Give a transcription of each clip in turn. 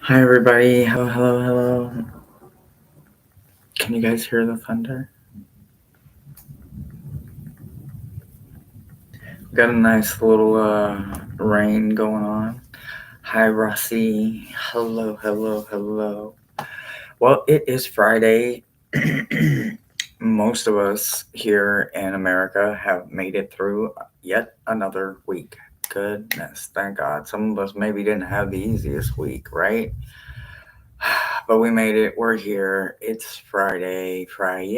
Hi everybody. Hello, hello, hello. Can you guys hear the thunder? Got a nice little rain going on. Hi Rossi. Hello, hello, hello. Well, it is Friday. Most of us here in America have made it through yet another week. Goodness, thank God. Some of us maybe didn't have the easiest week, right? But we made it. We're here. It's Friday. Friday.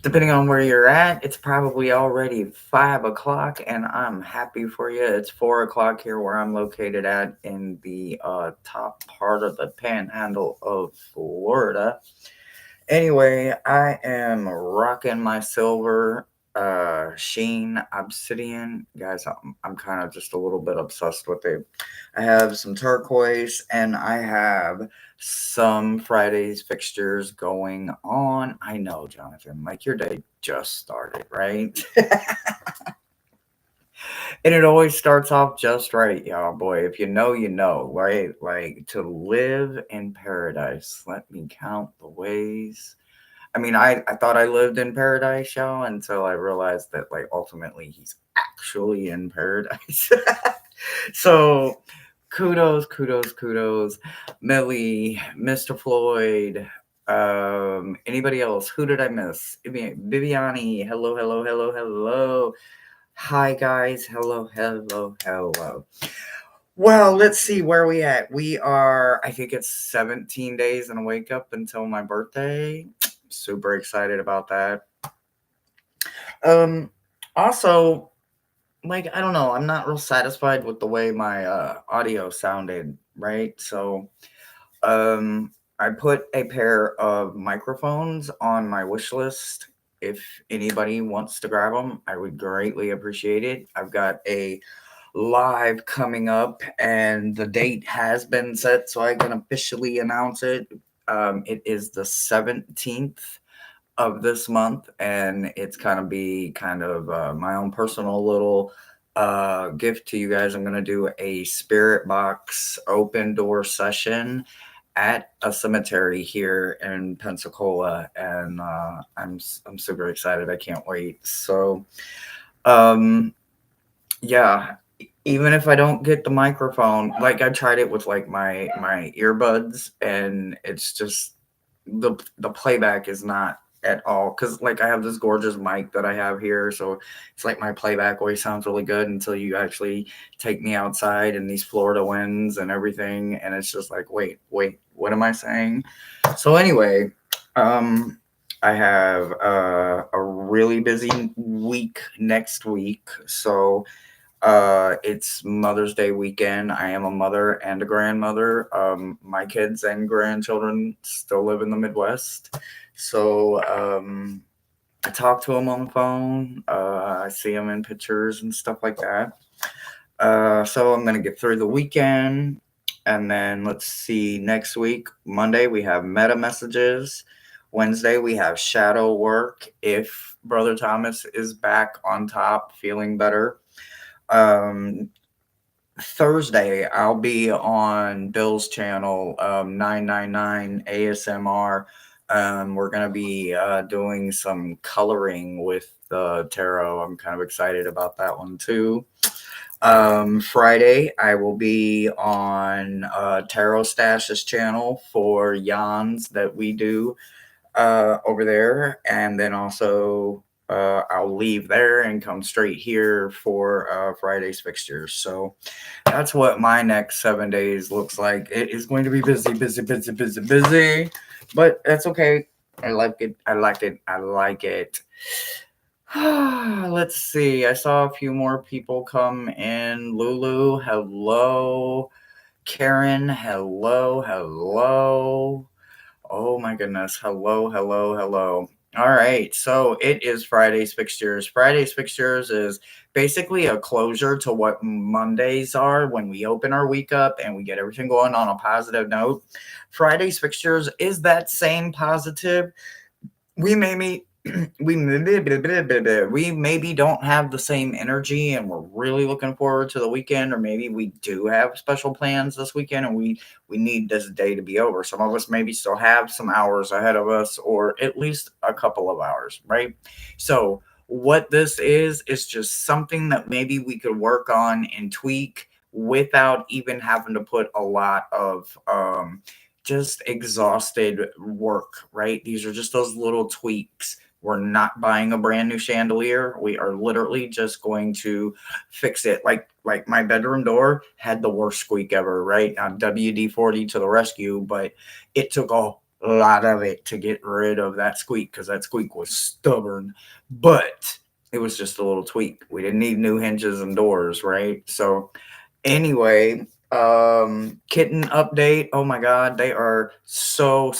Depending on where you're at, it's probably already 5 o'clock, and I'm happy for you. It's 4 o'clock here where I'm located at in the top part of the panhandle of Florida. Anyway, I am rocking my silver sheen obsidian. Guys, I'm kind of just a little bit obsessed with it. I have some turquoise and I have some Friday's fixtures going on. I know, Jonathan, like your day just started, right? And it always starts off just right, y'all. Boy, if you know, right? Like to live in paradise. Let me count the ways. I mean, I thought I lived in paradise, y'all, until I realized that, like, ultimately he's actually in paradise. So, kudos, kudos, kudos. Millie, Mr. Floyd, anybody else? Who did I miss? Viviani, hello, hello, hello, hello. Hi, guys. Hello, hello, hello. Well, let's see where we at. We are, I think it's 17 days and a wake up until my birthday. Super excited about that. Um, Also, like, I don't know, I'm not real satisfied with the way my audio sounded, right? So, um, I put a pair of microphones on my wish list. If anybody wants to grab them, I would greatly appreciate it. I've got a live coming up, and the date has been set, so I can officially announce it. It is the 17th of this month, and it's kind of be kind of my own personal little gift to you guys. I'm going to do a spirit box open door session at a cemetery here in Pensacola, and I'm super excited. I can't wait. So, um, yeah, even if I don't get the microphone, like I tried it with like my earbuds, and it's just the playback is not at all, because like I have this gorgeous mic that I have here, so it's like my playback always sounds really good until you actually take me outside in these Florida winds and everything, and it's just like wait, what am I saying? So anyway, um I have a really busy week next week. So it's Mother's Day weekend. I am a mother and a grandmother. My kids and grandchildren still live in the Midwest. So I talk to them on the phone. I see them in pictures and stuff like that. So I'm going to get through the weekend. And then let's see, next week, Monday, we have meta messages. Wednesday, we have shadow work if Brother Thomas is back on top, feeling better. um Thursday, I'll be on Bill's channel, 999 ASMR. We're gonna be doing some coloring with the tarot. I'm kind of excited about that one too. Friday, I will be on Tarot Stash's channel for yawns that we do over there, and then also I'll leave there and come straight here for Friday's fixtures. So that's what my next 7 days looks like. It is going to be busy, busy, busy, busy, busy, but that's okay. I like it. I like it. I like it. Let's see. I saw a few more people come in. Lulu, hello. Karen, hello, hello. Oh my goodness. Hello, hello, hello. All right. So it is Friday's Fixtures. Friday's Fixtures is basically a closure to what Mondays are when we open our week up and we get everything going on a positive note. Friday's Fixtures is that same positive. We may we maybe don't have the same energy and we're really looking forward to the weekend, or maybe we do have special plans this weekend and we need this day to be over. Some of us maybe still have some hours ahead of us, or at least a couple of hours, right? So what this is just something that maybe we could work on and tweak without even having to put a lot of just exhausted work, right? These are just those little tweaks. We're not buying a brand new chandelier. We are literally just going to fix it. Like my bedroom door had the worst squeak ever, right? Now WD-40 to the rescue, but it took a lot of it to get rid of that squeak because that squeak was stubborn. But it was just a little tweak. We didn't need new hinges and doors, right? So anyway, kitten update. Oh my god, they are so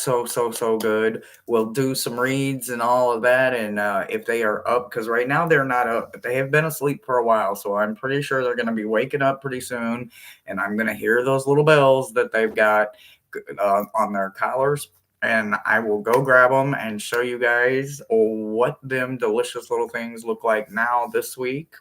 good. We'll do some reads and all of that, and if they are up, because right now they're not up, but they have been asleep for a while, so I'm pretty sure they're going to be waking up pretty soon, and I'm going to hear those little bells that they've got on their collars, and I will go grab them and show you guys what them delicious little things look like now this week.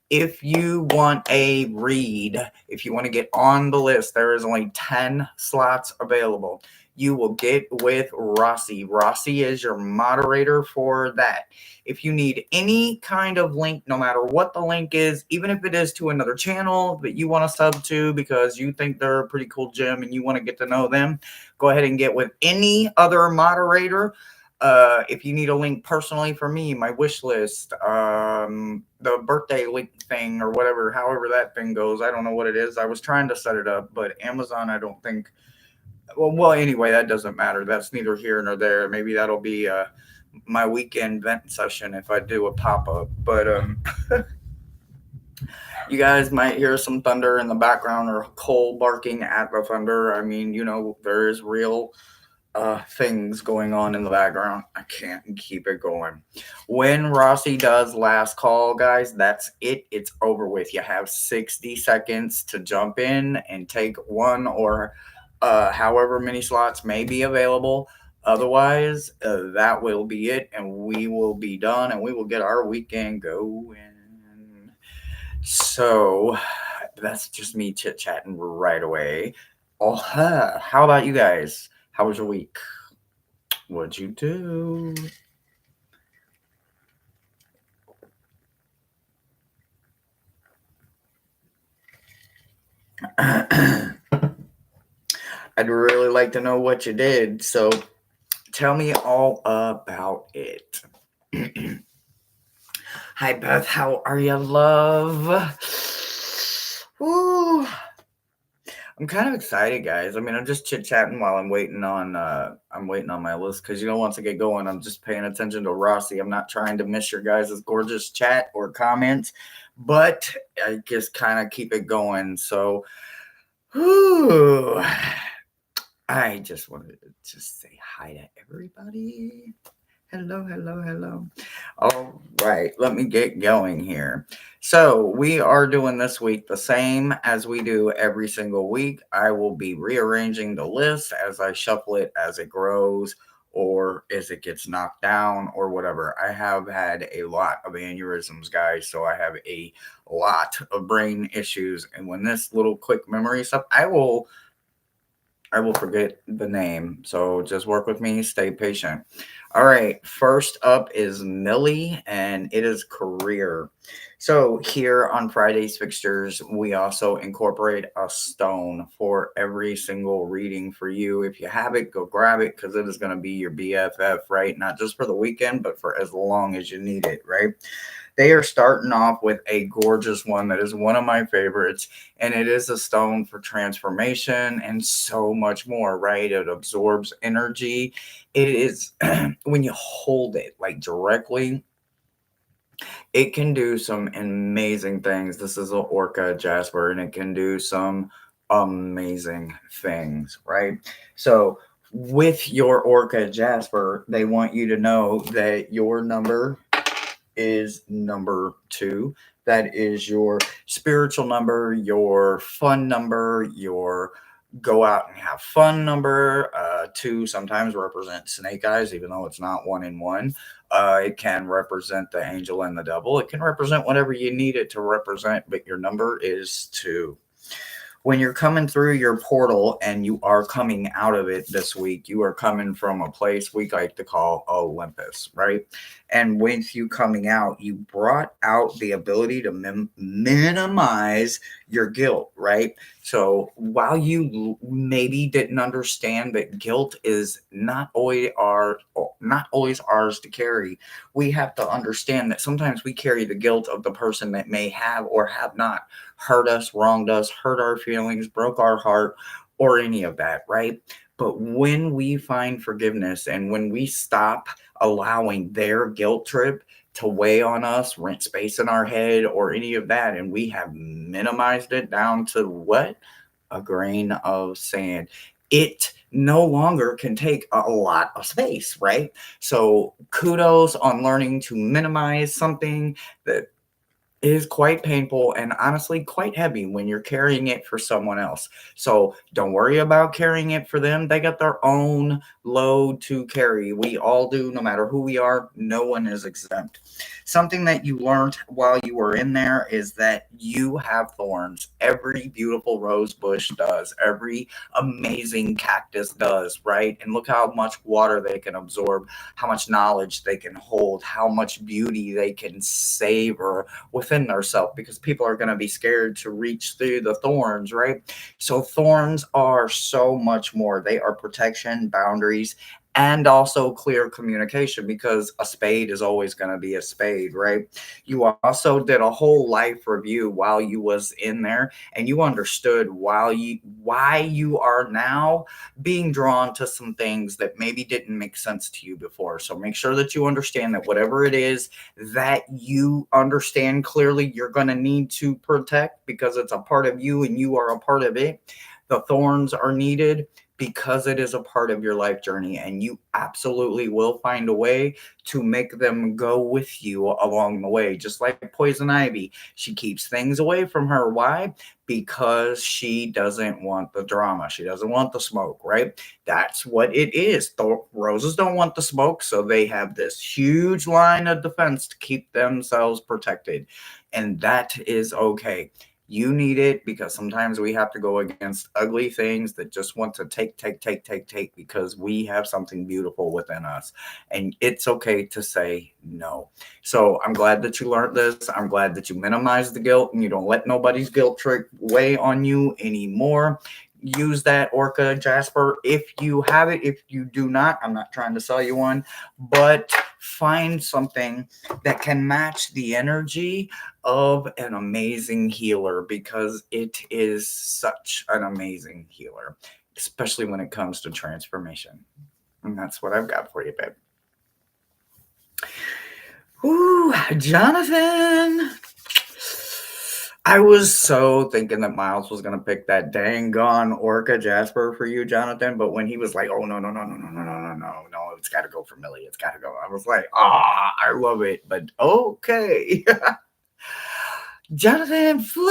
If you want a read, if you want to get on the list, there is only 10 slots available. You will get with Rossi. Rossi is your moderator for that. If you need any kind of link, no matter what the link is, even if it is to another channel that you want to sub to because you think they're a pretty cool gym and you want to get to know them, go ahead and get with any other moderator. If you need a link personally for me, my wish list, the birthday link thing or whatever, however that thing goes, I don't know what it is. I was trying to set it up, but Amazon, I don't think. Well, anyway, that doesn't matter. That's neither here nor there. Maybe that'll be my weekend vent session if I do a pop up. But you guys might hear some thunder in the background or Cole barking at the thunder. I mean, there is real things going on in the background. I can't keep it going. When Rossi does last call, guys, that's it. It's over with. You have 60 seconds to jump in and take one or however many slots may be available. Otherwise, that will be it, and we will be done, and we will get our weekend going. So that's just me chit chatting right away. Oh, how about you guys? How was your week? What'd you do? I'd really like to know what you did. So tell me all about it. Hi, Beth. How are you, love? Ooh. I'm kind of excited, guys. I mean, I'm just chit chatting while I'm waiting on my list because once I get going, I'm just paying attention to Rossi. I'm not trying to miss your guys' gorgeous chat or comments, but I just kind of keep it going. So, whew, I just wanted to just say hi to everybody. Hello, hello, hello. All right, let me get going here. So, we are doing this week the same as we do every single week. I will be rearranging the list as I shuffle it as it grows or as it gets knocked down or whatever. I have had a lot of aneurysms, guys, so I have a lot of brain issues. And when this little quick memory stuff, I will forget the name. So just work with me, stay patient. All right, first up is Millie, and it is career. So here on Friday's Fixtures, we also incorporate a stone for every single reading for you. If you have it, go grab it because it is going to be your BFF, right? Not just for the weekend, but for as long as you need it, right? They are starting off with a gorgeous one that is one of my favorites, and it is a stone for transformation and so much more, right? It absorbs energy. It is, when you hold it like directly, it can do some amazing things. This is an Orca Jasper, and it can do some amazing things, right? So, with your Orca Jasper, they want you to know that your number is number 2. That is your spiritual number, your fun number, your go out and have fun number. Two sometimes represent snake eyes, even though it's not one in one. It can represent the angel and the devil. It can represent whatever you need it to represent, but your number is two. When you're coming through your portal and you are coming out of it this week, you are coming from a place we like to call Olympus, right? And with you coming out, you brought out the ability to minimize your guilt, right? So while you maybe didn't understand that guilt is not always ours to carry, we have to understand that sometimes we carry the guilt of the person that may have or have not hurt us, wronged us, hurt our feelings, broke our heart, or any of that, right? But when we find forgiveness and when we stop allowing their guilt trip to weigh on us, rent space in our head, or any of that, and we have minimized it down to what? A grain of sand. It no longer can take a lot of space, right? So kudos on learning to minimize something that is quite painful and honestly quite heavy when you're carrying it for someone else. So don't worry about carrying it for them. They got their own load to carry. We all do, no matter who we are. No one is exempt. Something that you learned while you were in there is that you have thorns. Every beautiful rose bush does. Every amazing cactus does, right? And look how much water they can absorb, how much knowledge they can hold, how much beauty they can savor within themselves, because people are going to be scared to reach through the thorns, right? So thorns are so much more. They are protection, boundaries, and also clear communication, because a spade is always going to be a spade, right? You also did a whole life review while you was in there, and you understood why you are now being drawn to some things that maybe didn't make sense to you before. So make sure that you understand that whatever it is that you understand clearly you're going to need to protect, because it's a part of you and you are a part of it. The thorns are needed because it is a part of your life journey, and you absolutely will find a way to make them go with you along the way. Just like poison ivy, she keeps things away from her. Why? Because she doesn't want the drama, she doesn't want the smoke, right? That's what it is. The roses don't want the smoke, so they have this huge line of defense to keep themselves protected, and that is okay. You need it, because sometimes we have to go against ugly things that just want to take, because we have something beautiful within us. And it's okay to say no. So I'm glad that you learned this. I'm glad that you minimize the guilt and you don't let nobody's guilt trip weigh on you anymore. Use that Orca Jasper if you have it. If you do not, I'm not trying to sell you one, but find something that can match the energy of an amazing healer, because it is such an amazing healer, especially when it comes to transformation. And that's what I've got for you, babe. Ooh, Jonathan. I was so thinking that Miles was going to pick that dang gone Orca Jasper for you, Jonathan. But when he was like, oh, no, it's got to go for Millie. It's got to go. I was like, I love it. But okay. Jonathan Flowing.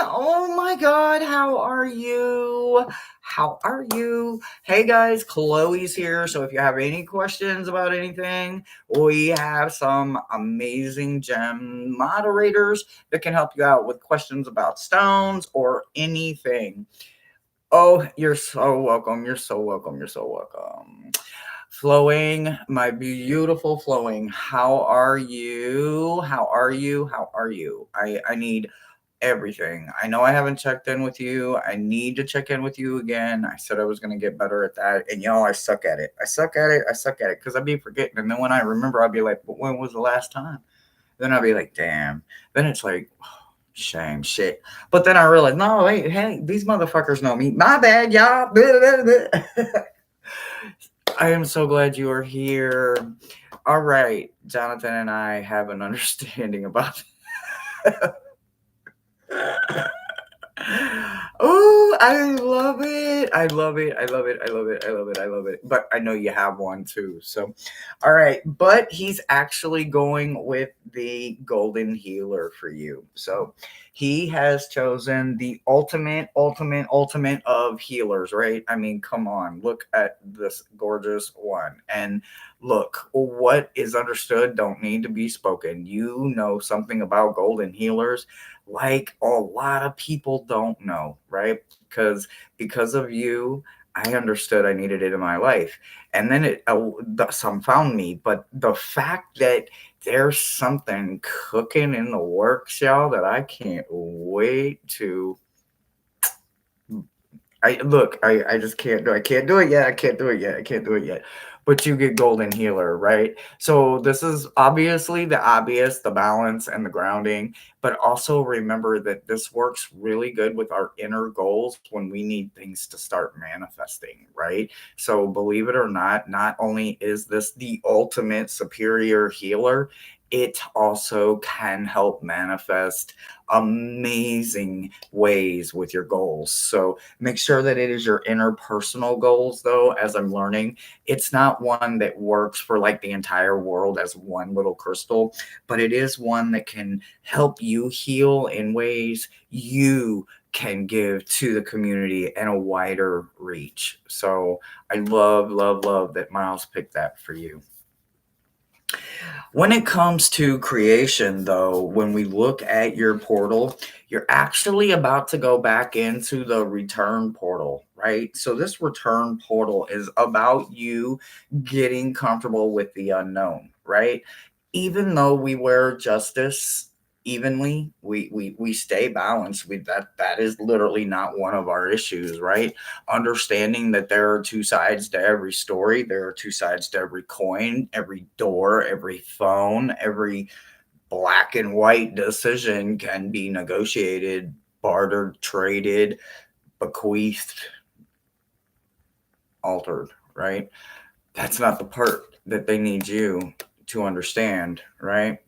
Oh my God. How are you? How are you? Hey guys, Chloe's here. So if you have any questions about anything, we have some amazing gem moderators that can help you out with questions about stones or anything. Oh, you're so welcome. You're so welcome. You're so welcome. Flowing, my beautiful Flowing. How are you? How are you? How are you? I need everything. I know I haven't checked in with you. I need to check in with you again. I said I was going to get better at that. And y'all, I suck at it. I suck at it because I'd be forgetting. And then when I remember, I'd be like, but when was the last time? Then I'd be like, damn. Then it's like, shame, shit. But then I realized, no, wait, hey, these motherfuckers know me. My bad, y'all. I am so glad you are here. All right, Jonathan and I have an understanding about. Oh, I love it. I love it. I love it. I love it. I love it. I love it. But I know you have one too. So, all right. But he's actually going with the golden healer for you. So, he has chosen the ultimate of healers, right? I mean, come on. Look at this gorgeous one. And look, what is understood don't need to be spoken. You know something about golden healers like a lot of people don't know, right? Because of you, I understood I needed it in my life, and then some found me. But the fact that there's something cooking in the works, y'all, that I can't wait to I just can't do. I can't do it yet. I can't do it yet. I can't do it yet. But you get golden healer, right? So this is obviously the obvious, the balance and the grounding. But also remember that this works really good with our inner goals when we need things to start manifesting, right? So believe it or not only is this the ultimate superior healer, it also can help manifest amazing ways with your goals. So make sure that it is your interpersonal goals, though, as I'm learning. It's not one that works for like the entire world as one little crystal, but it is one that can help you heal in ways you can give to the community and a wider reach. So I love that Miles picked that for you. When it comes to creation, though, when we look at your portal, you're actually about to go back into the return portal, right? So, this return portal is about you getting comfortable with the unknown, right? Even though we wear justice evenly, we stay balanced. That is literally not one of our issues, right? Understanding that there are two sides to every story, there are two sides to every coin, every door, every phone, every black and white decision can be negotiated, bartered, traded, bequeathed, altered, right? That's not the part that they need you to understand, right?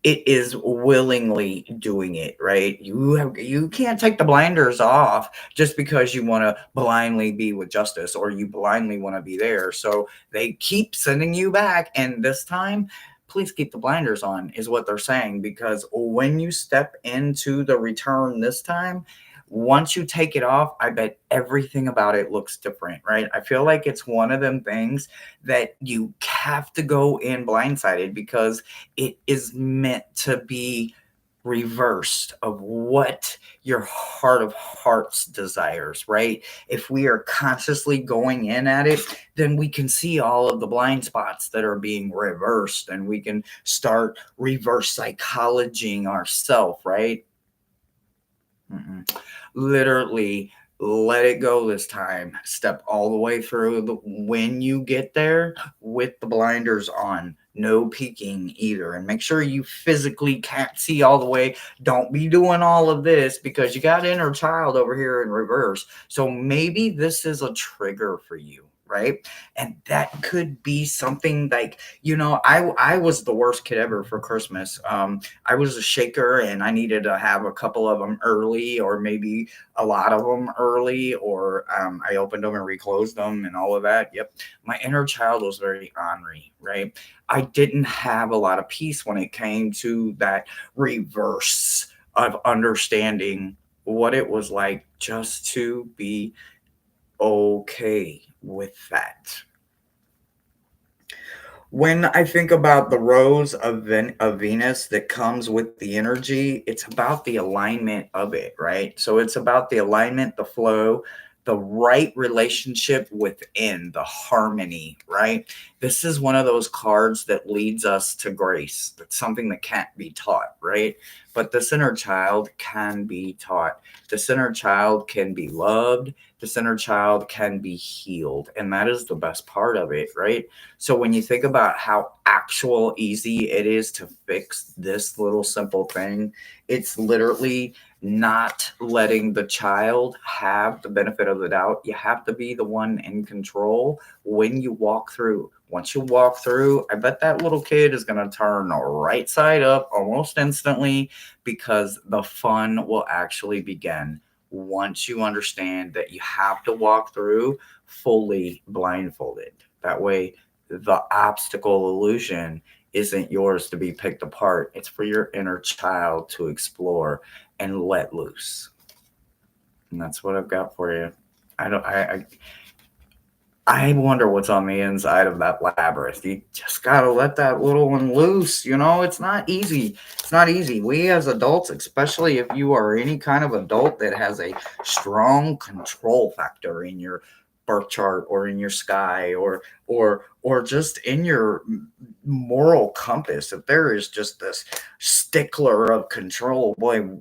It is willingly doing it, right? You can't take the blinders off just because you want to blindly be with justice or you blindly want to be there. So they keep sending you back, and this time please keep the blinders on is what they're saying, because when you step into the return this time, once you take it off, I bet everything about it looks different, right? I feel like it's one of them things that you have to go in blindsided because it is meant to be reversed of what your heart of hearts desires, right? If we are consciously going in at it, then we can see all of the blind spots that are being reversed and we can start reverse psychologying ourselves, right? Mm-mm. Literally let it go this time. Step all the way through. When you get there with the blinders on, no peeking either. And make sure you physically can't see all the way. Don't be doing all of this because you got inner child over here in reverse. So maybe this is a trigger for you, right? And that could be something like, I was the worst kid ever for Christmas. I was a shaker and I needed to have a couple of them early or maybe a lot of them early, or I opened them and reclosed them and all of that. Yep. My inner child was very ornery, right? I didn't have a lot of peace when it came to that reverse of understanding what it was like just to be okay with that. When I think about the rose of Venus that comes with the energy, it's about the alignment of it, right? So it's about the alignment, the flow, the right relationship within, the harmony, right? This is one of those cards that leads us to grace. That's something that can't be taught, right? But this inner child can be taught. This inner child can be loved. This inner child can be healed. And that is the best part of it, right? So when you think about how actual easy it is to fix this little simple thing, it's literally not letting the child have the benefit of the doubt. You have to be the one in control when you walk through. Once you walk through, I bet that little kid is going to turn right side up almost instantly because the fun will actually begin. once you understand that you have to walk through fully blindfolded. That way, the obstacle illusion isn't yours to be picked apart. It's for your inner child to explore and let loose. And that's what I've got for you. I don't. I wonder what's on the inside of that labyrinth. You just gotta let that little one loose. It's not easy. It's not easy. We as adults, especially if you are any kind of adult that has a strong control factor in your birth chart or in your sky or just in your moral compass, if there is just this stickler of control, boy,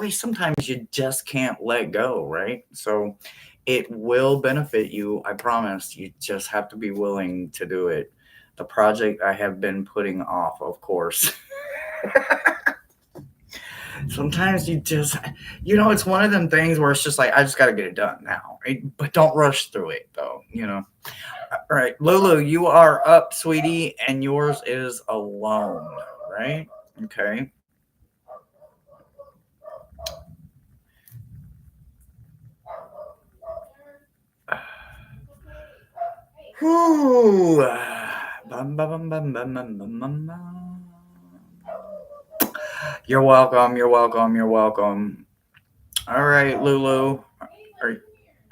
sometimes you just can't let go, right? So it will benefit you, I promise. You just have to be willing to do it. The project I have been putting off, of course. Sometimes it's one of them things where it's just like, I just got to get it done now, right? But don't rush through it, though. All right, Lulu, you are up, sweetie, and yours is alone, right? Okay. Whew. Bum, bum, bum, bum, bum, bum, bum, bum. You're welcome. You're welcome. You're welcome. All right, Lulu. Are,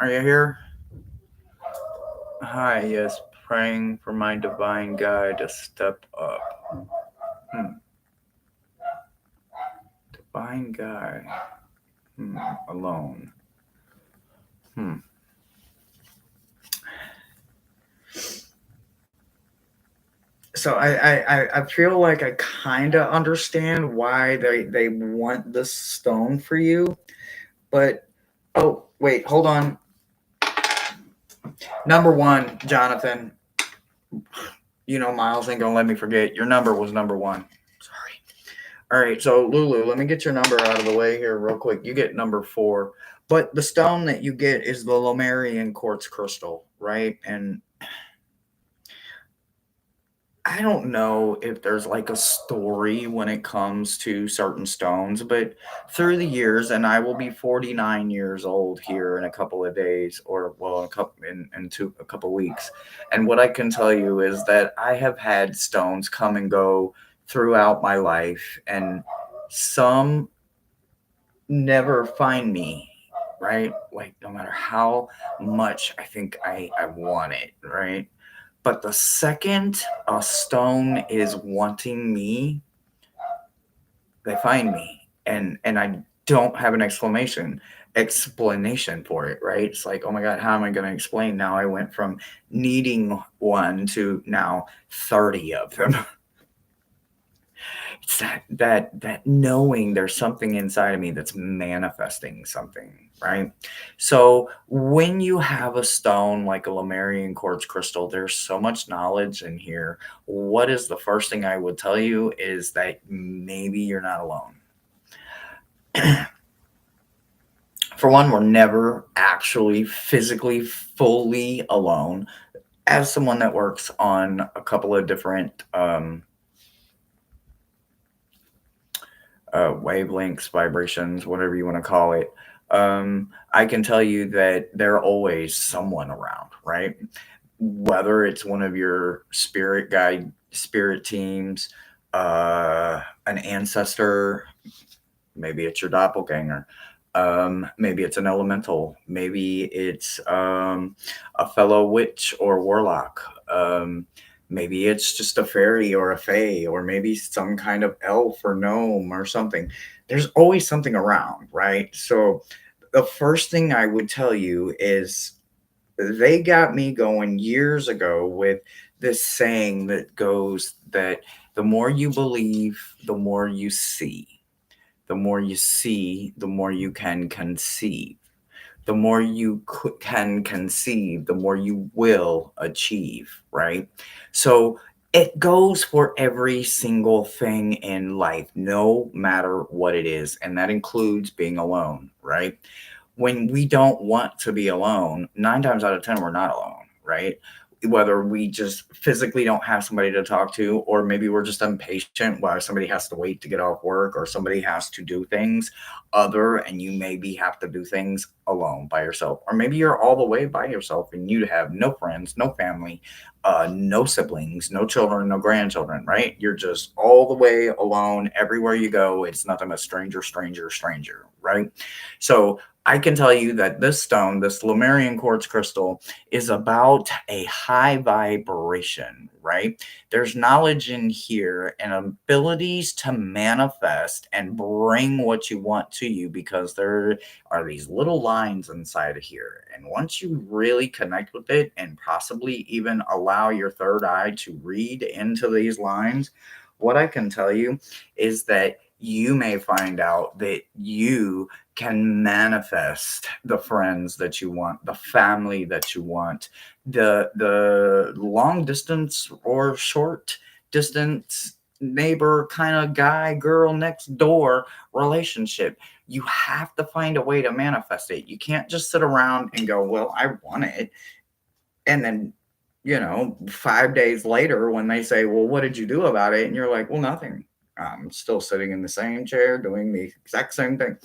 are you here? Hi, yes. Praying for my divine guide to step up. Hmm. Divine guide. Alone. Hmm. So I feel like I kind of understand why they want this stone for you, but oh wait, hold on. Number one, Jonathan. Miles ain't gonna let me forget. Your number was number one. Sorry. All right, so Lulu, let me get your number out of the way here real quick. You get number 4, but the stone that you get is the Lomarian quartz crystal, right? And I don't know if there's like a story when it comes to certain stones, but through the years, and I will be 49 years old here in a couple of days, or well, a couple weeks. And what I can tell you is that I have had stones come and go throughout my life, and some never find me, right? Like no matter how much I think I want it, right? But the second a stone is wanting me, they find me. And I don't have an explanation for it, right? It's like, oh my God, how am I gonna explain now? I went from needing one to now 30 of them. It's that knowing there's something inside of me that's manifesting something, right? So when you have a stone like a Lemurian quartz crystal, there's so much knowledge in here. What is the first thing I would tell you is that maybe you're not alone. For one, we're never actually physically fully alone. As someone that works on a couple of different wavelengths, vibrations, whatever you want to call it, I can tell you that there always someone around, right? Whether it's one of your spirit guide, spirit teams, an ancestor, maybe it's your doppelganger, maybe it's an elemental, maybe it's a fellow witch or warlock. Maybe it's just a fairy or a fae, or maybe some kind of elf or gnome or something. There's always something around, right? So the first thing I would tell you is they got me going years ago with this saying that goes that the more you believe, the more you see. The more you see, the more you can conceive. The more you can conceive, the more you will achieve, right? So it goes for every single thing in life, no matter what it is. And that includes being alone, right? When we don't want to be alone, 9 times out of 10, we're not alone, right? whether we just physically don't have somebody to talk to, or maybe we're just impatient while somebody has to wait to get off work, or somebody has to do things and you maybe have to do things alone by yourself, or maybe you're all the way by yourself and you have no friends, no family, no siblings, no children, no grandchildren, right? You're just all the way alone. Everywhere you go, it's nothing but stranger, stranger, stranger, right? So I can tell you that this stone, this Lemurian quartz crystal, is about a high vibration, right? There's knowledge in here and abilities to manifest and bring what you want to you, because there are these little lines inside of here. And once you really connect with it and possibly even allow your third eye to read into these lines, what I can tell you is that you may find out that you can manifest the friends that you want, the family that you want, the long distance or short distance neighbor kind of guy girl next door relationship. You have to find a way to manifest it. You can't just sit around and go, well, I want it, and then 5 days later when they say, well, what did you do about it, and you're like, well, nothing. I'm still sitting in the same chair doing the exact same thing.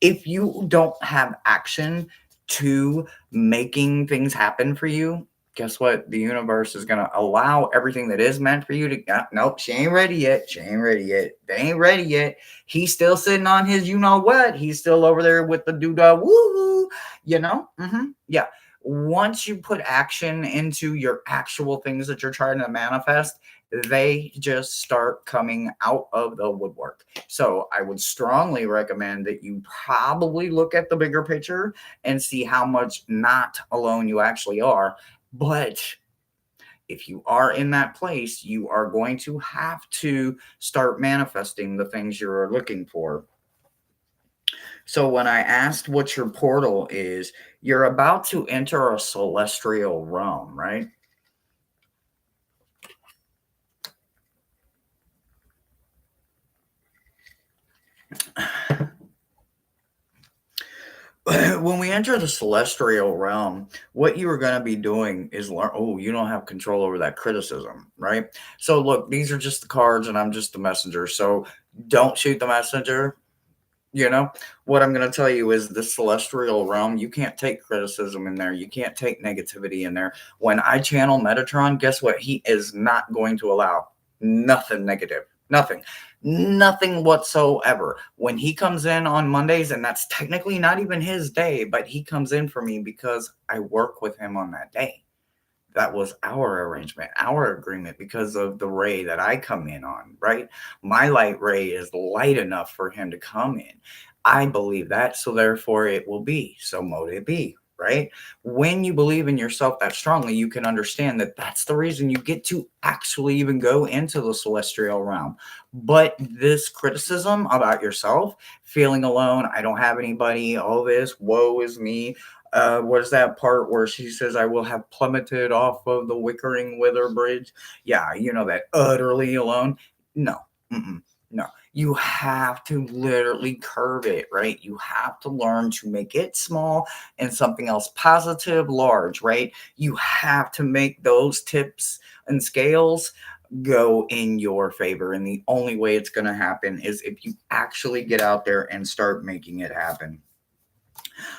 If you don't have action to making things happen for you, guess what? The universe is going to allow everything that is meant for you to. Nope, she ain't ready yet. She ain't ready yet. They ain't ready yet. He's still sitting on his, you know what? He's still over there with the doodah. Woo, yeah. Once you put action into your actual things that you're trying to manifest, they just start coming out of the woodwork. So I would strongly recommend that you probably look at the bigger picture and see how much not alone you actually are. But if you are in that place, you are going to have to start manifesting the things you're looking for. So when I asked what your portal is, you're about to enter a celestial realm, right? When we enter the celestial realm, what you are going to be doing is learn. Oh, you don't have control over that criticism, right? So, look, these are just the cards and I'm just the messenger. So, don't shoot the messenger. What I'm going to tell you is the celestial realm, you can't take criticism in there. You can't take negativity in there. When I channel Metatron, guess what? He is not going to allow nothing negative, nothing whatsoever. When he comes in on Mondays, and that's technically not even his day, but he comes in for me because I work with him on that day. That was our arrangement, our agreement, because of the ray that I come in on, right? My light ray is light enough for him to come in. I believe that, so therefore it will be. So mote it be, right? When you believe in yourself that strongly, you can understand that that's the reason you get to actually even go into the celestial realm. But this criticism about yourself, feeling alone, I don't have anybody, all this, woe is me, what is that part where she says, I will have plummeted off of the Wickering Wither Bridge? Yeah, that utterly alone. No, no. You have to literally curve it, right? You have to learn to make it small and something else positive, large, right? You have to make those tips and scales go in your favor. And the only way it's going to happen is if you actually get out there and start making it happen.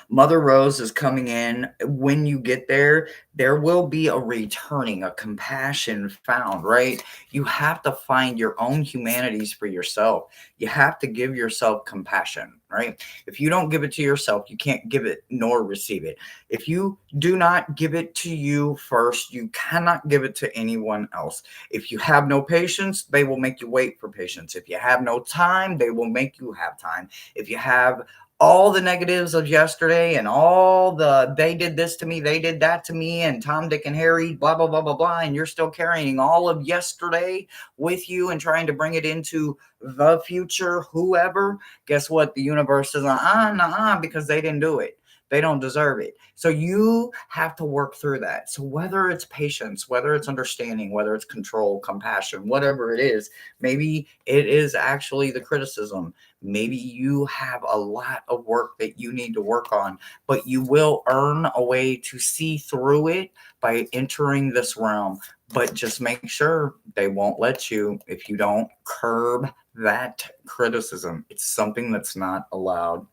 Mother Rose is coming in. When you get there, there will be a returning, a compassion found, right? You have to find your own humanities for yourself. You have to give yourself compassion, right? If you don't give it to yourself, you can't give it nor receive it. If you do not give it to you first, you cannot give it to anyone else. If you have no patience, they will make you wait for patience. If you have no time, they will make you have time. If you have all the negatives of yesterday and all the they did this to me, they did that to me, and Tom, Dick, and Harry, blah, blah, blah, blah, blah, and you're still carrying all of yesterday with you and trying to bring it into the future, whoever, guess what? The universe says, nah, because they didn't do it. They don't deserve it. So you have to work through that. So whether it's patience, whether it's understanding, whether it's control, compassion, whatever it is, maybe it is actually the criticism. Maybe you have a lot of work that you need to work on, but you will earn a way to see through it by entering this realm. But just make sure they won't let you if you don't curb that criticism. It's something that's not allowed.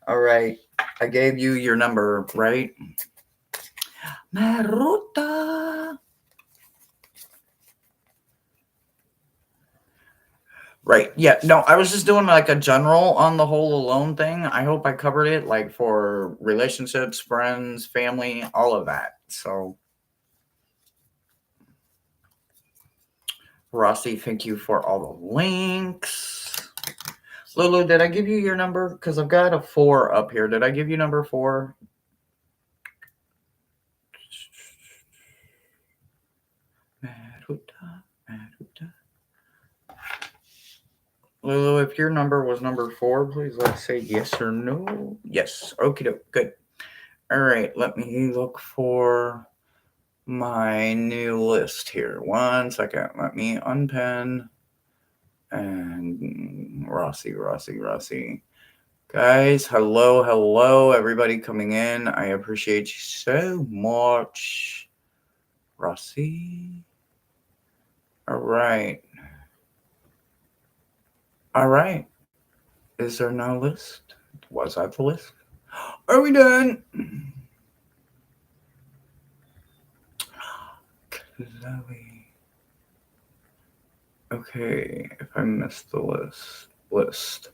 All right. I gave you your number, right? Maruta. Right. Yeah. No, I was just doing like a general on the whole alone thing. I hope I covered it, like for relationships, friends, family, all of that. So, Rossi, thank you for all the links. Lulu, did I give you your number? Because I've got a 4 up here. Did I give you number 4? Maruta, Maruta. Lulu, if your number was number 4, please let's say yes or no. Yes. Okay, good. All right, let me look for my new list here. 1 second. Let me unpin. And Rossi. Guys, hello, everybody coming in. I appreciate you so much. Rossi. All right. Is there no list? Was I the list? Are we done? Chloe. Okay, if I missed the list.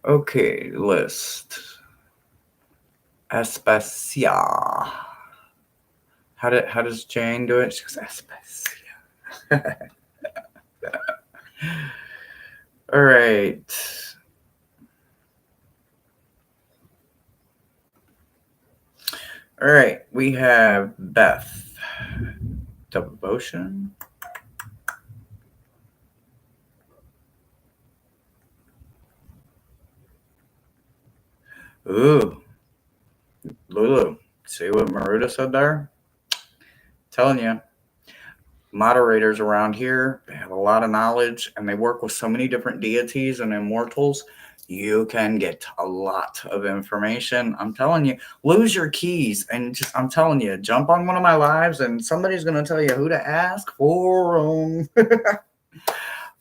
Okay, list. Aspasia. How does Jane do it? She goes Aspasia. All right. All right, we have Beth. Devotion. Ooh. Lulu. See what Maruta said there? Telling you. Moderators around here, they have a lot of knowledge and they work with so many different deities and immortals. You can get a lot of information. I'm telling you, lose your keys and just, I'm telling you, jump on one of my lives and somebody's going to tell you who to ask for them.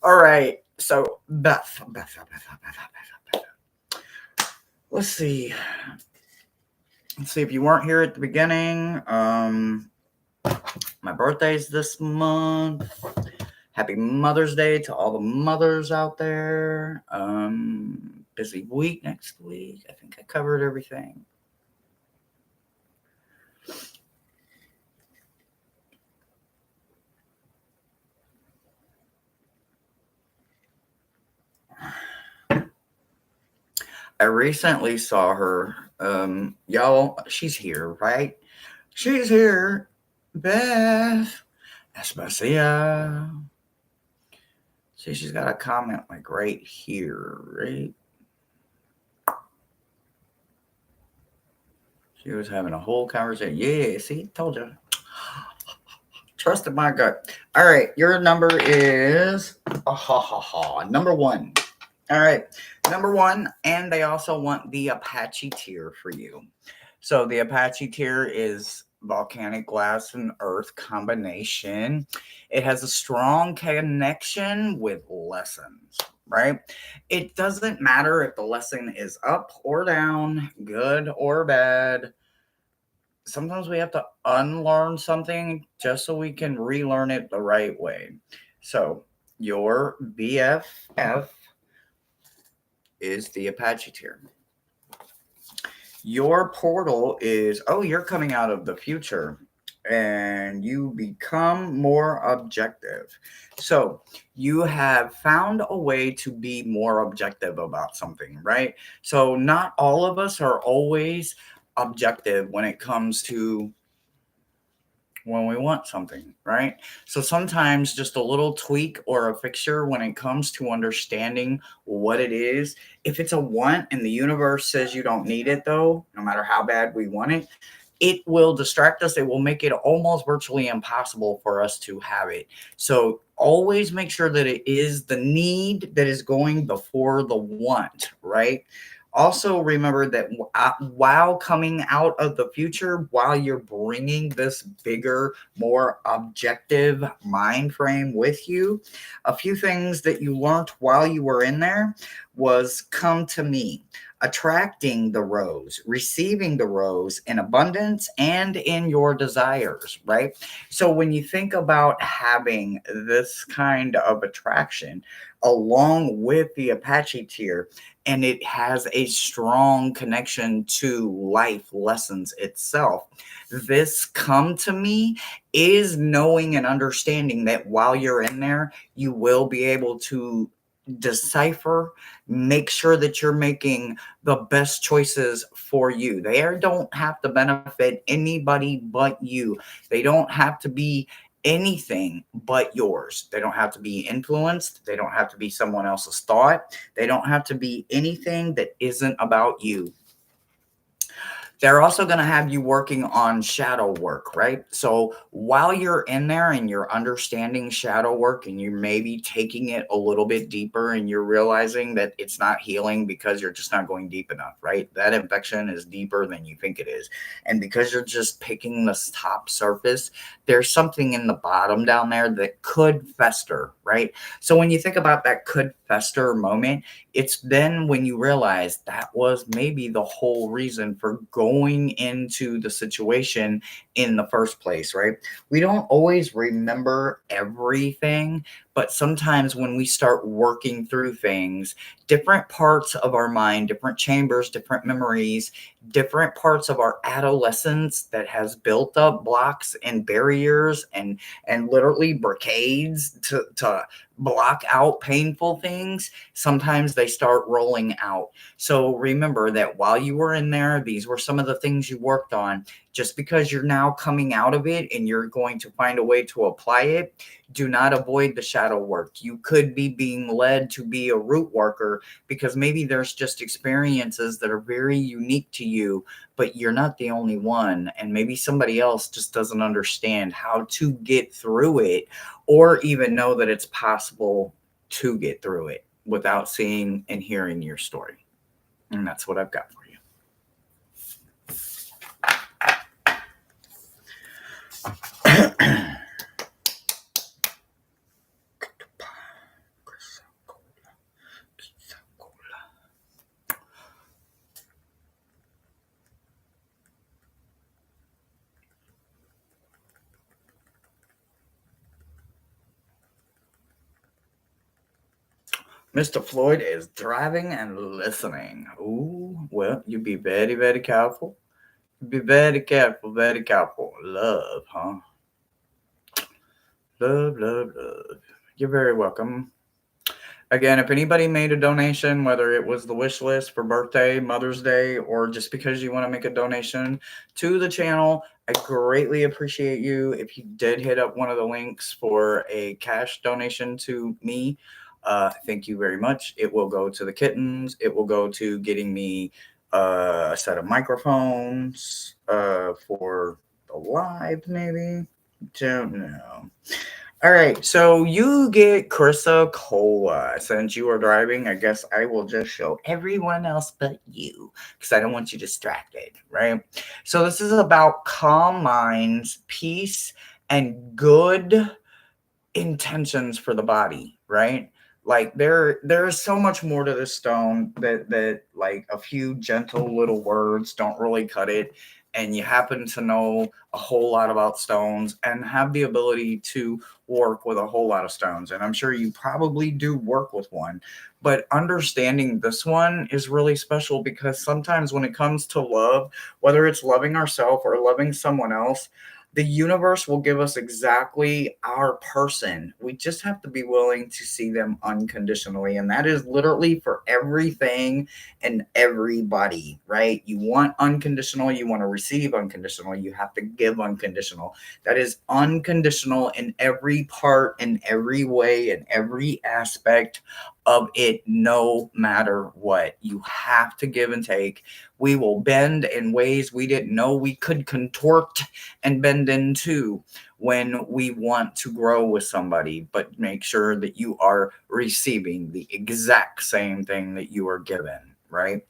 All right. So Beth. Let's see if you weren't here at the beginning. My birthday's this month. Happy Mother's Day to all the mothers out there. Busy week next week. I think I covered everything. I recently saw her. Y'all, she's here, right? She's here. Beth. Espacia. See, she's got a comment like right here, right? She was having a whole conversation. Yeah, see, told you. Trusted my gut. All right, your number is number 1. All right, number 1, and they also want the Apache tier for you. So the Apache tier is volcanic glass and earth combination. It has a strong connection with lessons, right? It doesn't matter if the lesson is up or down, good or bad. Sometimes we have to unlearn something just so we can relearn it the right way. So your BFF is the Apache tier. Your portal is, you're coming out of the future and you become more objective. So you have found a way to be more objective about something, right? So not all of us are always objective when it comes to when we want something, right? So sometimes just a little tweak or a fixture when it comes to understanding what it is. If it's a want and the universe says you don't need it, though, no matter how bad we want it, it will distract us. It will make it almost virtually impossible for us to have it. So always make sure that it is the need that is going before the want, right? Also, remember that while coming out of the future, while you're bringing this bigger, more objective mind frame with you, a few things that you learned while you were in there was come to me, attracting the rose, receiving the rose in abundance and in your desires, right? So when you think about having this kind of attraction along with the Apache tier, and it has a strong connection to life lessons itself. This come to me is knowing and understanding that while you're in there, you will be able to decipher, make sure that you're making the best choices for you. They don't have to benefit anybody but you. They don't have to be anything but yours. They don't have to be influenced. They don't have to be someone else's thought. They don't have to be anything that isn't about you. They're also going to have you working on shadow work, right? So while you're in there and you're understanding shadow work and you're maybe taking it a little bit deeper and you're realizing that it's not healing because you're just not going deep enough, right? That infection is deeper than you think it is. And because you're just picking the top surface, there's something in the bottom down there that could fester, right? So when you think about that could fester moment, it's then when you realize that was maybe the whole reason for going into the situation in the first place, right? We don't always remember everything, but sometimes when we start working through things, different parts of our mind, different chambers, different memories, different parts of our adolescence that has built up blocks and barriers and literally barricades to block out painful things, sometimes they start rolling out. So remember that while you were in there, these were some of the things you worked on. Just because you're now coming out of it and you're going to find a way to apply it, do not avoid the shadow work. You could be being led to be a root worker because maybe there's just experiences that are very unique to you, but you're not the only one. And maybe somebody else just doesn't understand how to get through it or even know that it's possible to get through it without seeing and hearing your story. And that's what I've got for you. Mr. Floyd is driving and listening. Ooh, well, you be very, very careful. Be very careful, very careful. Love, huh? Love, love, love. You're very welcome. Again, if anybody made a donation, whether it was the wish list for birthday, Mother's Day, or just because you want to make a donation to the channel, I greatly appreciate you. If you did hit up one of the links for a cash donation to me, thank you very much. It will go to the kittens. It will go to getting me a set of microphones for the live, maybe. Don't know. All right, so you get Carissa Cola. Since you are driving, I guess I will just show everyone else but you because I don't want you distracted, right? So this is about calm minds, peace, and good intentions for the body, right? Like there is so much more to this stone that like a few gentle little words don't really cut it. And you happen to know a whole lot about stones and have the ability to work with a whole lot of stones. And I'm sure you probably do work with one, but understanding this one is really special because sometimes when it comes to love, whether it's loving ourselves or loving someone else, The universe will give us exactly our person. We just have to be willing to see them unconditionally. And that is literally for everything and everybody, right? You want unconditional, you want to receive unconditional, you have to give unconditional. That is unconditional in every part, in every way, in every aspect of it, no matter what. You have to give and take. We will bend in ways we didn't know we could contort and bend into when we want to grow with somebody, but make sure that you are receiving the exact same thing that you are given, right?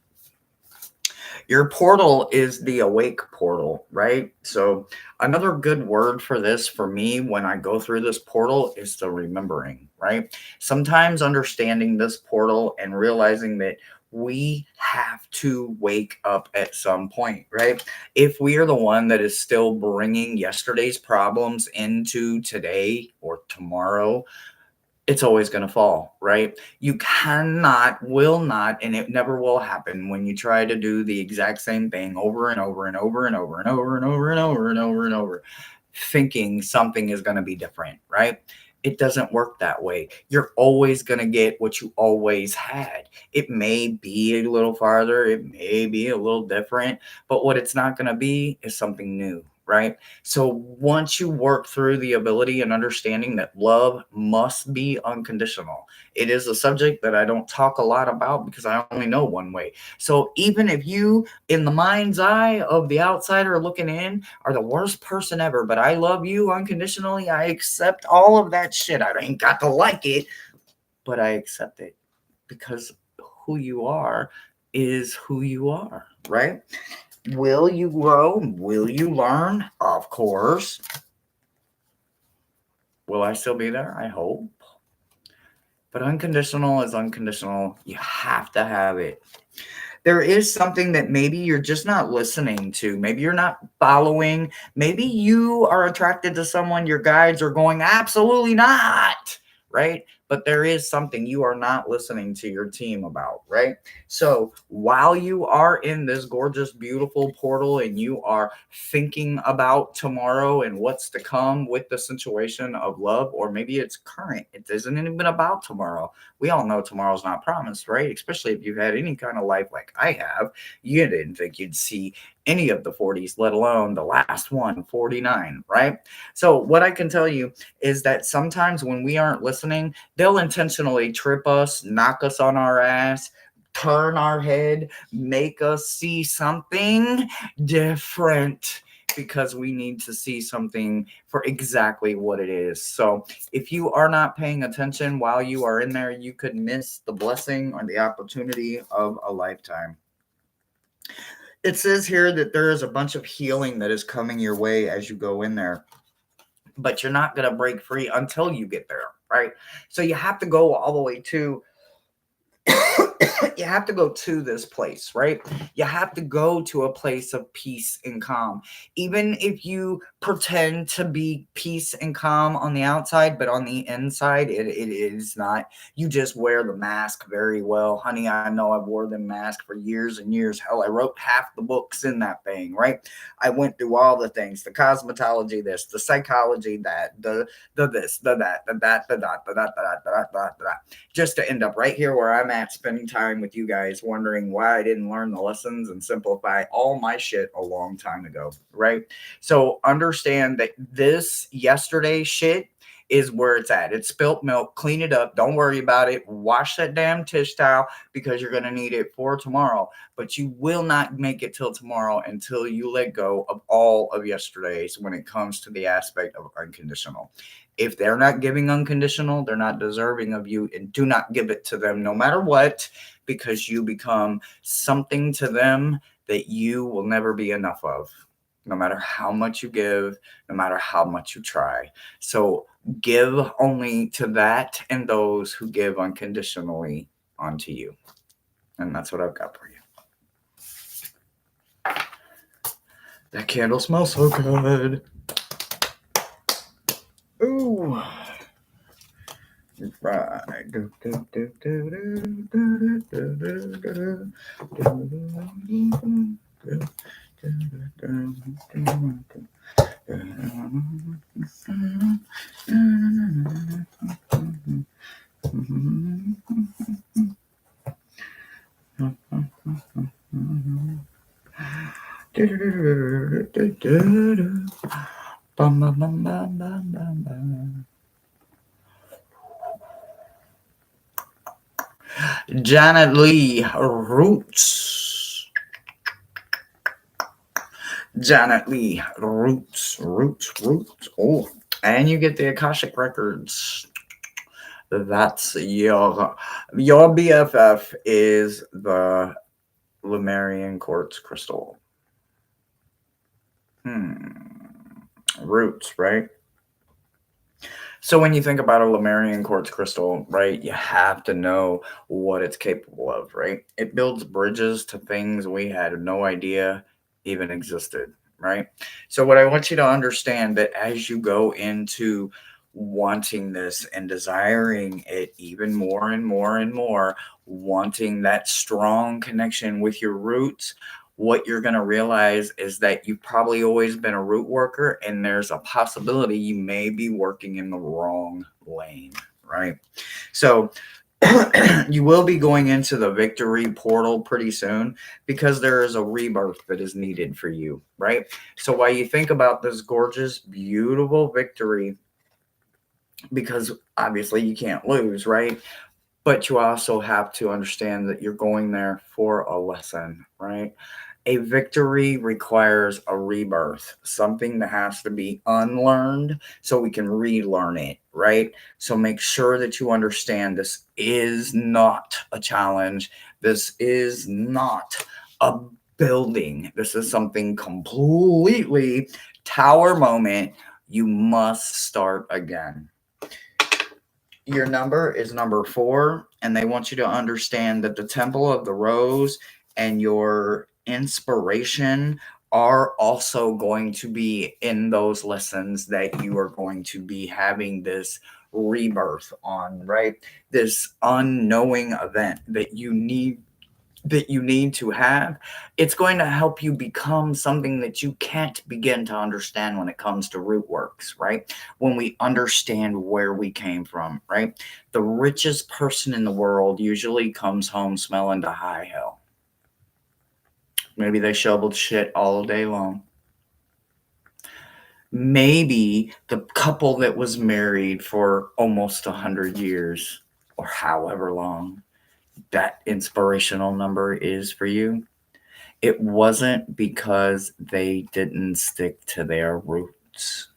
Your portal is the awake portal, right? So, another good word for this for me when I go through this portal is the remembering, right? Sometimes understanding this portal and realizing that we have to wake up at some point, right? If we are the one that is still bringing yesterday's problems into today or tomorrow, it's always going to fall, right? You cannot, will not, and it never will happen when you try to do the exact same thing over and over and over and over and over and over and over and over and over, thinking something is going to be different, right? It doesn't work that way. You're always going to get what you always had. It may be a little farther, it may be a little different, but what it's not going to be is something new, right? So once you work through the ability and understanding that love must be unconditional, it is a subject that I don't talk a lot about because I only know one way. So even if you, in the mind's eye of the outsider looking in, are the worst person ever, but I love you unconditionally, I accept all of that shit. I ain't got to like it, but I accept it because who you are is who you are, right? Will you grow? Will you learn? Of course. Will I still be there? I hope. But unconditional is unconditional. You have to have it. There is something that maybe you're just not listening to. Maybe you're not following. Maybe you are attracted to someone your guides are going, absolutely not, right? But there is something you are not listening to your team about, right? So while you are in this gorgeous, beautiful portal and you are thinking about tomorrow and what's to come with the situation of love, or maybe it's current, it isn't even about tomorrow. We all know tomorrow's not promised, right? Especially if you've had any kind of life like I have. You didn't think you'd see any of the 40s, let alone the last one, 49, right? So, what I can tell you is that sometimes when we aren't listening, they'll intentionally trip us, knock us on our ass, turn our head, make us see something different because we need to see something for exactly what it is. So, if you are not paying attention while you are in there, you could miss the blessing or the opportunity of a lifetime. It says here that there is a bunch of healing that is coming your way as you go in there, but you're not going to break free until you get there, right? So you have to go all the way to you have to go to this place, right? You have to go to a place of peace and calm. Even if you pretend to be peace and calm on the outside, but on the inside, it is not. You just wear the mask very well. Honey, I know I've wore the mask for years and years. Hell, I wrote half the books in that thing, right? I went through all the things, the cosmetology, this, the psychology, that, the this, the that, the that, the dot, the dot, the dot, the dot, the dot, the dot, just to end up right here where I'm at, spending time with you guys, wondering why I didn't learn the lessons and simplify all my shit a long time ago, right? So understand that this yesterday shit is where it's at. It's spilt milk. Clean it up. Don't worry about it. Wash that damn dish towel because you're going to need it for tomorrow. But you will not make it till tomorrow until you let go of all of yesterday's when it comes to the aspect of unconditional. If they're not giving unconditional, they're not deserving of you, and do not give it to them no matter what, because you become something to them that you will never be enough of, no matter how much you give, no matter how much you try. So give only to that and those who give unconditionally onto you. And that's what I've got for you. That candle smells so good. Ooh. Right. Janet Lee Roots. Janet Lee Roots. Oh, and you get the Akashic Records. That's your BFF is the Lemurian quartz crystal. Roots, right? So when you think about a Lemurian quartz crystal, right, you have to know what it's capable of, right? It builds bridges to things we had no idea even existed, right? So what I want you to understand that as you go into wanting this and desiring it even more and more and more, wanting that strong connection with your roots, what you're going to realize is that you've probably always been a root worker, and there's a possibility you may be working in the wrong lane, right? So you will be going into the victory portal pretty soon because there is a rebirth that is needed for you, right? So while you think about this gorgeous, beautiful victory, because obviously you can't lose, right? But you also have to understand that you're going there for a lesson, right? A victory requires a rebirth, something that has to be unlearned so we can relearn it, right? So make sure that you understand this is not a challenge. This is not a building. This is something completely tower moment. You must start again. Your number is number 4, and they want you to understand that the Temple of the Rose and your inspiration are also going to be in those lessons that you are going to be having this rebirth on, right? This unknowing event that you need to have. It's going to help you become something that you can't begin to understand when it comes to root works, right? When we understand where we came from, right? The richest person in the world usually comes home smelling to high hell. Maybe they shoveled shit all day long. Maybe the couple that was married for almost 100 years or however long that inspirational number is for you, it wasn't because they didn't stick to their roots.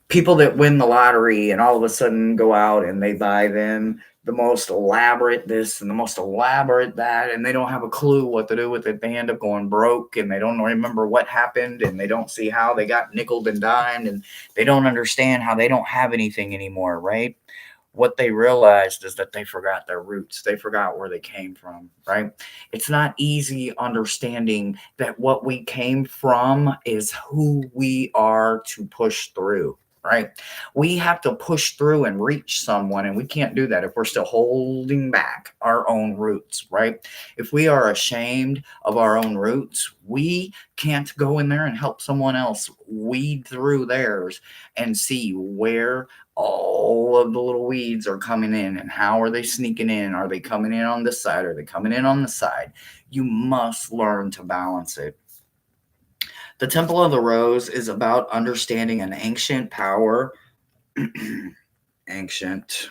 People that win the lottery and all of a sudden go out and they buy them the most elaborate this and the most elaborate that, and they don't have a clue what to do with it. They end up going broke and they don't remember what happened, and they don't see how they got nickeled and dimed, and they don't understand how they don't have anything anymore, right? What they realized is that they forgot their roots. They forgot where they came from, right? It's not easy understanding that what we came from is who we are to push through, right? We have to push through and reach someone, and we can't do that if we're still holding back our own roots, right? If we are ashamed of our own roots, we can't go in there and help someone else weed through theirs and see where all of the little weeds are coming in and how are they sneaking in. Are they coming in on this side? Are they coming in on the side? You must learn to balance it. The Temple of the Rose is about understanding an ancient power, ancient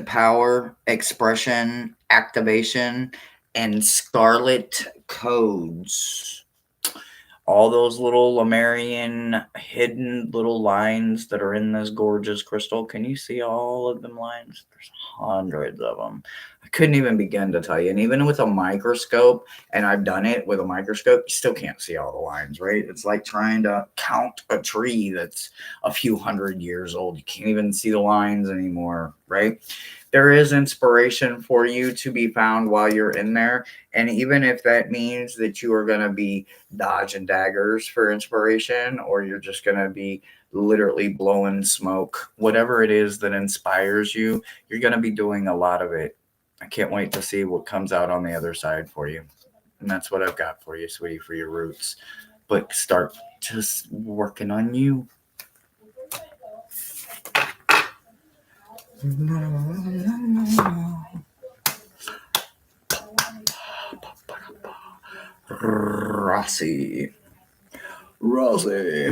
power, expression, activation, and scarlet codes. All those little Lemurian hidden little lines that are in this gorgeous crystal. Can you see all of them lines? There's hundreds of them. I couldn't even begin to tell you. And even with a microscope, and I've done it with a microscope, you still can't see all the lines, right? It's like trying to count a tree that's a few hundred years old. You can't even see the lines anymore, right? There is inspiration for you to be found while you're in there. And even if that means that you are going to be dodging daggers for inspiration, or you're just going to be literally blowing smoke, whatever it is that inspires you, you're going to be doing a lot of it. I can't wait to see what comes out on the other side for you. And that's what I've got for you, sweetie, for your roots. But start just working on you. Rossi. Rossi.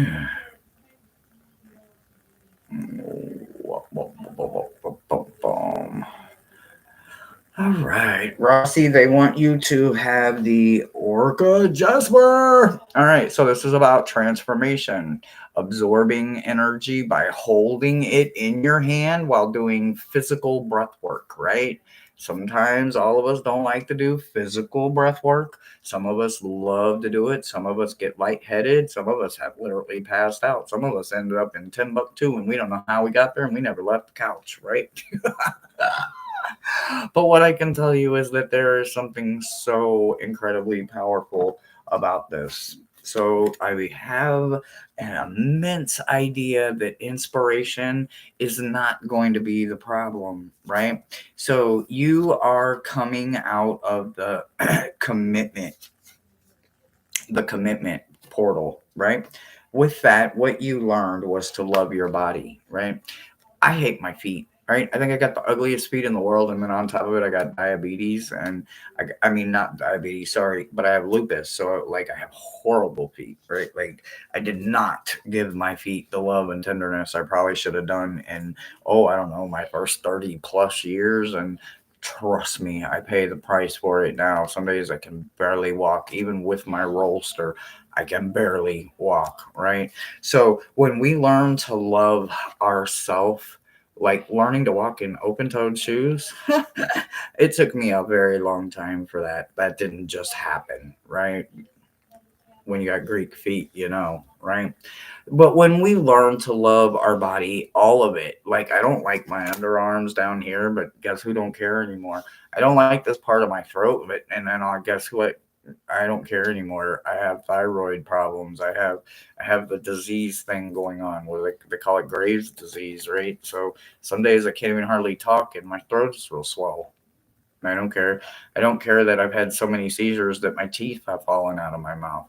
All right, Rossi, they want you to have the Orca Jasper. All right, so this is about transformation, absorbing energy by holding it in your hand while doing physical breath work, right? Sometimes all of us don't like to do physical breath work. Some of us love to do it. Some of us get lightheaded. Some of us have literally passed out. Some of us ended up in Timbuktu and we don't know how we got there and we never left the couch, right? But what I can tell you is that there is something so incredibly powerful about this. So I have an immense idea that inspiration is not going to be the problem, right? So you are coming out of commitment, the commitment portal, right? With that, what you learned was to love your body, right? I hate my feet. Right, I think I got the ugliest feet in the world, and then on top of it, I got diabetes, and I mean not diabetes, sorry, but I have lupus, so like I have horrible feet. Right, like I did not give my feet the love and tenderness I probably should have done in I don't know my first 30 plus years, and trust me, I pay the price for it now. Some days I can barely walk, even with my rollster. I can barely walk. Right, so when we learn to love ourselves, like learning to walk in open-toed shoes, it took me a very long time for that. That didn't just happen, right? When you got Greek feet, right? But when we learn to love our body, all of it, like I don't like my underarms down here, but guess who don't care anymore? I don't like this part of my throat, but and then I guess what? I don't care anymore. I have thyroid problems. I have the disease thing going on where they call it Graves' disease, right? So some days I can't even hardly talk and my throat is real swell. I don't care. I don't care that I've had so many seizures that my teeth have fallen out of my mouth.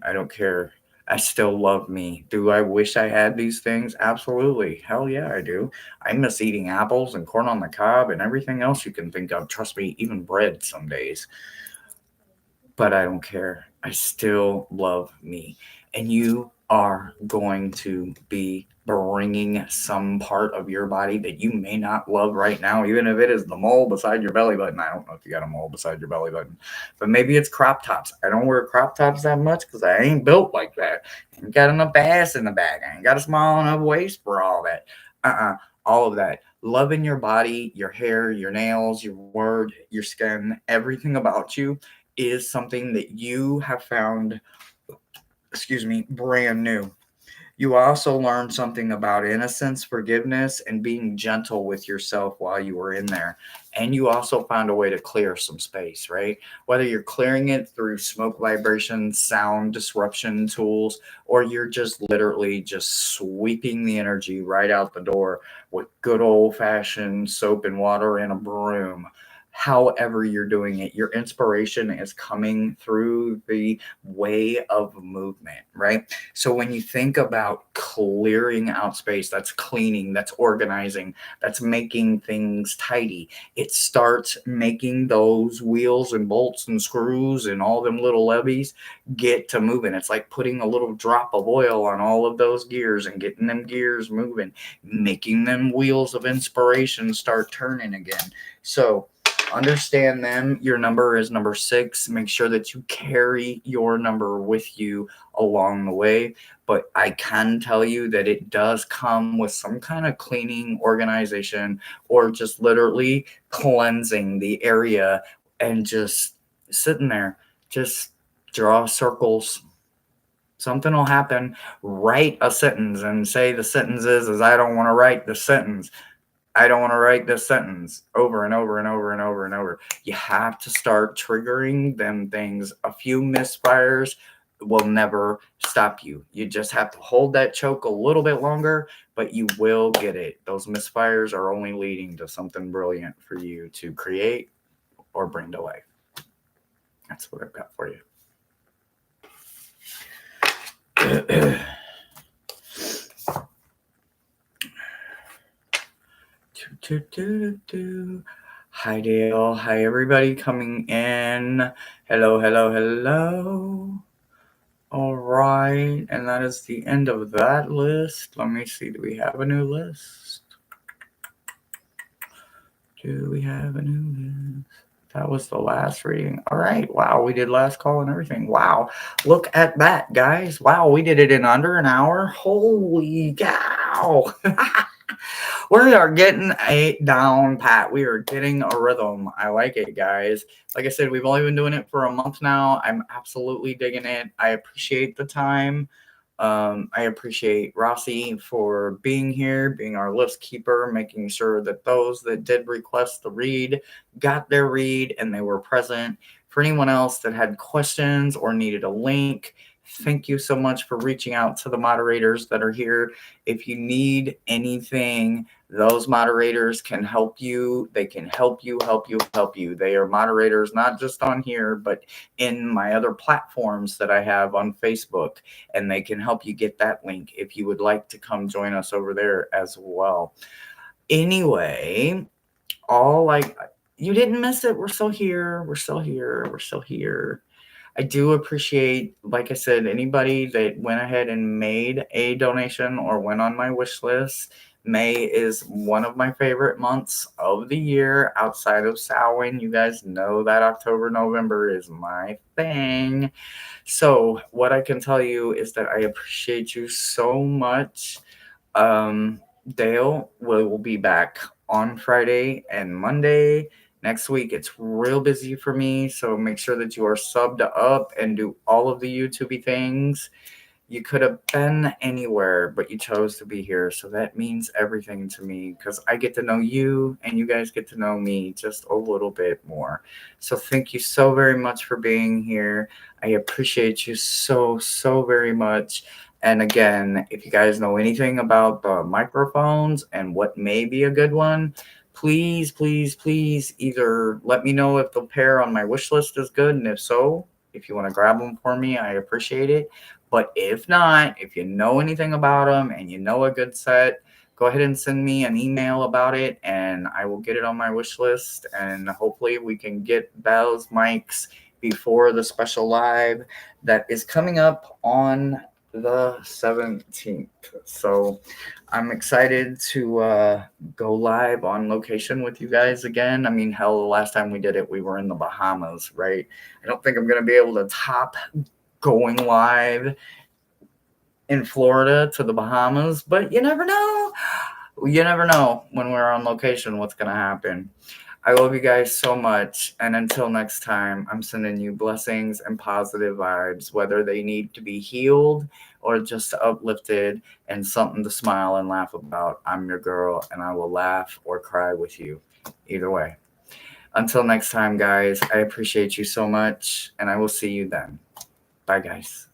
I don't care. I still love me. Do I wish I had these things? Absolutely. Hell yeah, I do. I miss eating apples and corn on the cob and everything else you can think of. Trust me, even bread some days. But I don't care. I still love me. And you are going to be bringing some part of your body that you may not love right now, even if it is the mole beside your belly button. I don't know if you got a mole beside your belly button, but maybe it's crop tops. I don't wear crop tops that much because I ain't built like that. I ain't got enough ass in the back. I ain't got a small enough waist for all that. All of that. Loving your body, your hair, your nails, your word, your skin, everything about you is something that you have found, excuse me, brand new. You also learn something about innocence, forgiveness, and being gentle with yourself while you were in there. And you also found a way to clear some space, right? Whether you're clearing it through smoke vibration, sound disruption tools, or you're just literally just sweeping the energy right out the door with good old fashioned soap and water and a broom. However, you're doing it, your inspiration is coming through the way of movement, right? So when you think about clearing out space, that's cleaning, that's organizing, that's making things tidy. It starts making those wheels and bolts and screws and all them little levies get to moving. It's like putting a little drop of oil on all of those gears and getting them gears moving, making them wheels of inspiration start turning again. So understand them. Your number is number 6. Make sure that you carry your number with you along the way. But I can tell you that it does come with some kind of cleaning organization or just literally cleansing the area and just sitting there, just draw circles. Something will happen. Write a sentence and say the sentence is I don't want to write the sentence. I don't want to write this sentence over and over and over and over and over. You have to start triggering them things. A few misfires will never stop you. You just have to hold that choke a little bit longer, but you will get it. Those misfires are only leading to something brilliant for you to create or bring to life. That's what I've got for you. Hi Dale. Hi everybody coming in. Hello, hello, hello. All right, and that is the end of that list. Let me see. Do we have a new list? Do we have a new list? That was the last reading. All right. Wow, we did last call and everything. Wow. Look at that, guys. Wow, we did it in under an hour. Holy cow. We are getting a down pat. We are getting a rhythm. I like it, guys. Like I said, we've only been doing it for a month now. I'm absolutely digging it. I appreciate the time. I appreciate Rossi for being here, being our list keeper, making sure that those that did request the read got their read and they were present. For anyone else that had questions or needed a link, thank you so much for reaching out to the moderators that are here. If you need anything, those moderators can help you. They can help you. They are moderators not just on here, but in my other platforms that I have on Facebook, and they can help you get that link if you would like to come join us over there as well. Anyway, you didn't miss it. We're still here. I do appreciate, like I said, anybody that went ahead and made a donation or went on my wish list. May is one of my favorite months of the year outside of Samhain. You guys know that October, November is my thing. So what I can tell you is that I appreciate you so much. Dale will be back on Friday and Monday. Next week, it's real busy for me, so make sure that you are subbed up and do all of the YouTube things. You could have been anywhere, but you chose to be here, so that means everything to me because I get to know you and you guys get to know me just a little bit more. So thank you so very much for being here. I appreciate you so, so very much. And again, if you guys know anything about the microphones and what may be a good one, please, please, please either let me know if the pair on my wish list is good. And if so, if you want to grab them for me, I appreciate it. But if not, if you know anything about them and you know a good set, go ahead and send me an email about it and I will get it on my wish list. And hopefully we can get those mics before the special live that is coming up on the 17th. So I'm excited to go live on location with you guys again. I mean, hell, the last time we did it, we were in the Bahamas, right? I don't think I'm going to be able to top going live in Florida to the Bahamas, but you never know. You never know when we're on location what's going to happen. I love you guys so much. And until next time, I'm sending you blessings and positive vibes, whether they need to be healed or just uplifted and something to smile and laugh about. I'm your girl, and I will laugh or cry with you. Either way. Until next time, guys, I appreciate you so much, and I will see you then. Bye, guys.